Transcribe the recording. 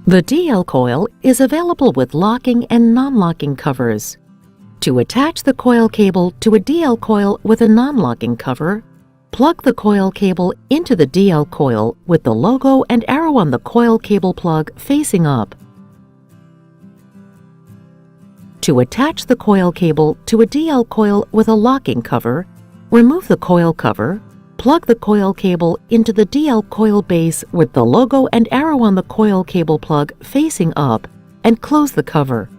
The DL coil is available with locking and non-locking covers. To attach the coil cable to a DL coil with a non-locking cover, plug the coil cable into the DL coil with the logo and arrow on the coil cable plug facing up. To attach the coil cable to a DL coil with a locking cover, remove the coil cover, plug the coil cable into the DL coil base with the logo and arrow on the coil cable plug facing up, and close the cover.